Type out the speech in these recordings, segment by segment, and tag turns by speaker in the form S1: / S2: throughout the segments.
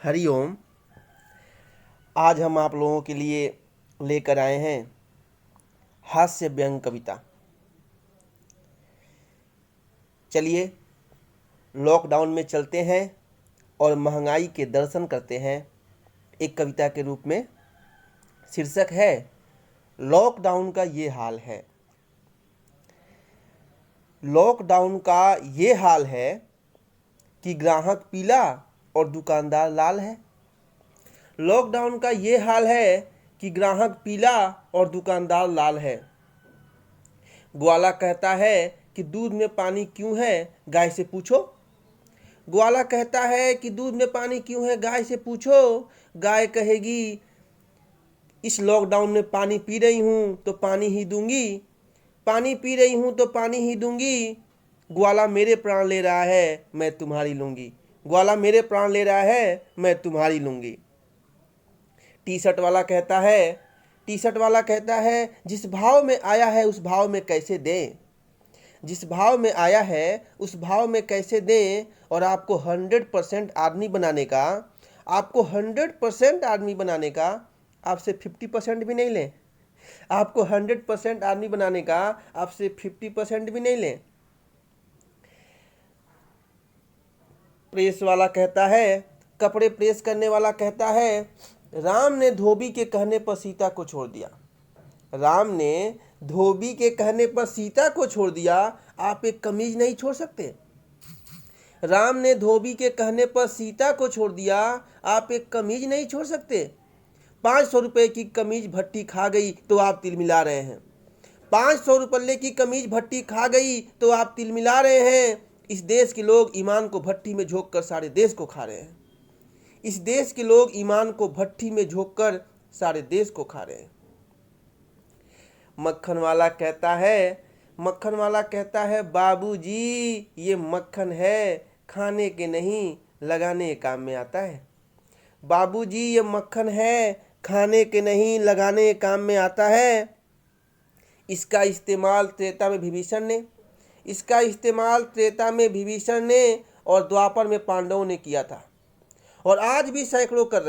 S1: हरिओम। आज हम आप लोगों के लिए लेकर आए हैं हास्य व्यंग कविता। चलिए लॉकडाउन में चलते हैं और महंगाई के दर्शन करते हैं एक कविता के रूप में। शीर्षक है लॉकडाउन का ये हाल है। लॉकडाउन का ये हाल है कि ग्राहक पीला और दुकानदार लाल है। लॉकडाउन का ये हाल है कि ग्राहक पीला और दुकानदार लाल है। ग्वाला कहता है कि दूध में पानी क्यों है, गाय से पूछो। ग्वाला कहता है कि दूध में पानी क्यों है, गाय से पूछो। गाय कहेगी इस लॉकडाउन में पानी पी रही हूँ तो पानी ही दूंगी, पानी पी रही हूँ तो पानी ही दूंगी। ग्वाला मेरे प्राण ले रहा है, मैं तुम्हारी लूंगी। ग्वाला मेरे प्राण ले रहा है, मैं तुम्हारी लूंगी। टी शर्ट वाला कहता है जिस भाव में आया है उस भाव में कैसे दें, जिस भाव में आया है उस भाव में कैसे दें। और आपको 100% आदमी बनाने का, आपको 100% आदमी बनाने का आपसे 50% भी नहीं लें। आपको 100% आदमी बनाने का आपसे 50% भी नहीं लें। प्रेस वाला कहता है, कपड़े प्रेस करने वाला कहता है राम ने धोबी के कहने पर सीता को छोड़ दिया। राम ने धोबी के कहने पर सीता को छोड़ दिया, आप एक कमीज नहीं छोड़ सकते। राम ने धोबी के कहने पर सीता को छोड़ दिया, आप एक कमीज नहीं छोड़ सकते। 500 रुपये की कमीज भट्टी खा गई तो आप तिल मिला रहे हैं। 500 रुपये की कमीज भट्टी खा गई तो आप तिल मिला रहे हैं। इस देश के लोग ईमान को भट्टी में झोंक कर सारे देश को खा रहे हैं। इस देश के लोग ईमान को भट्टी में झोंक कर सारे देश को खा रहे हैं। मक्खन वाला कहता है बाबूजी ये मक्खन है, खाने के नहीं लगाने के काम में आता है। बाबूजी ये मक्खन है, खाने के नहीं लगाने के काम में आता है। इसका इस्तेमाल त्रेता में विभीषण ने और द्वापर में पांडवों ने किया था। और आज भी सैकड़ों कर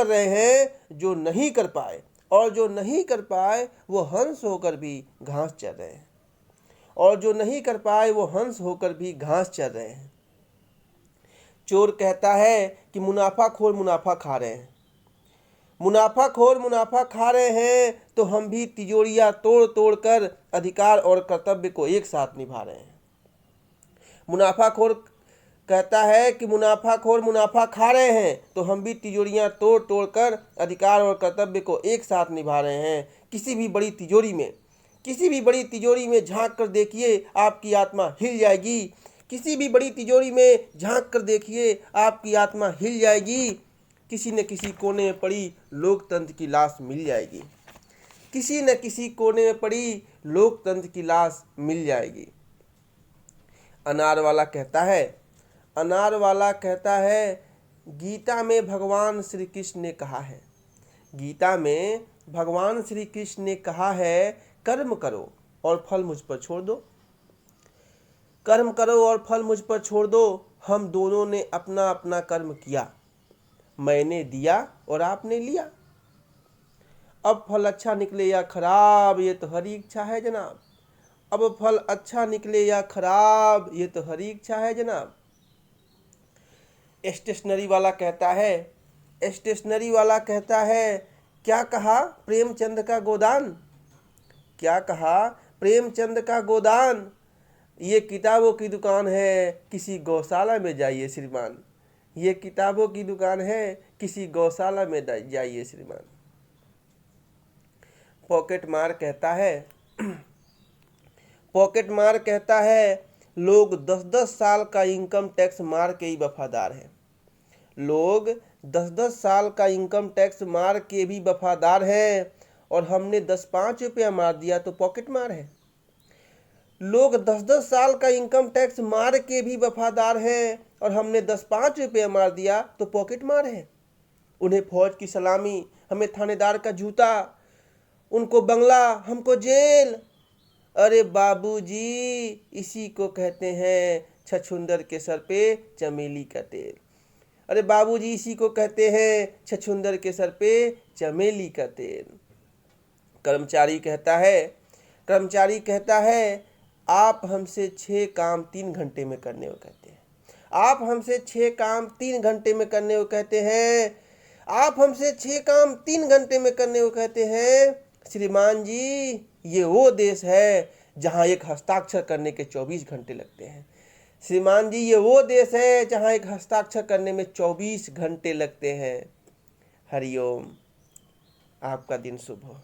S1: रहे हैं जो नहीं कर पाए। और जो नहीं कर पाए वो हंस होकर भी घास चर रहे हैं। चोर कहता है कि मुनाफाखोर मुनाफा खा रहे हैं तो हम भी तिजोरियां तोड़ तोड़ कर अधिकार और कर्तव्य को एक साथ निभा रहे हैं। मुनाफाखोर कहता है कि मुनाफाखोर मुनाफा खा रहे हैं तो हम भी तिजोरियां तोड़ तोड़ कर अधिकार और कर्तव्य को एक साथ निभा रहे हैं। किसी भी बड़ी तिजोरी में झांक कर देखिए आपकी आत्मा हिल जाएगी। किसी भी बड़ी तिजोरी में झांक कर देखिए आपकी आत्मा हिल जाएगी। किसी न किसी कोने में पड़ी लोकतंत्र की लाश मिल जाएगी। किसी न किसी कोने में पड़ी लोकतंत्र की लाश मिल जाएगी। अनार वाला कहता है गीता में भगवान श्री कृष्ण ने कहा है कर्म करो और फल मुझ पर छोड़ दो। हम दोनों ने अपना अपना कर्म किया, मैंने दिया और आपने लिया। अब फल अच्छा निकले या खराब ये तो हरी इच्छा है जनाब। स्टेशनरी वाला कहता है क्या कहा प्रेमचंद का गोदान। ये किताबों की दुकान है किसी गौशाला में जाइए श्रीमान। पॉकेट मार कहता है लोग 10-10 साल का इनकम टैक्स मार के ही वफादार हैं। लोग 10-10 साल का इनकम टैक्स मार के भी वफादार हैं और हमने 10-5 रुपया मार दिया तो पॉकेट मार है। लोग 10-10 साल का इनकम टैक्स मार के भी वफादार हैं और हमने 10-5 रुपया मार दिया तो पॉकेट मार है। उन्हें फौज की सलामी, हमें थानेदार का जूता, उनको बंगला, हमको जेल। अरे बाबूजी इसी को कहते हैं छछूंदर के सर पे चमेली का तेल। अरे बाबूजी, इसी को कहते हैं छछूंदर के सर पे चमेली का तेल। कर्मचारी कहता है आप हमसे 6 काम 3 घंटे में करने को कहते हैं। आप हमसे 6 काम 3 घंटे में करने को कहते हैं। आप हमसे 6 काम 3 घंटे में करने को कहते हैं। श्रीमान जी, ये वो देश है जहाँ एक हस्ताक्षर करने के 24 घंटे लगते हैं। श्रीमान जी, ये वो देश है जहाँ एक हस्ताक्षर करने में 24 घंटे लगते हैं। हरिओम। आपका दिन शुभ हो।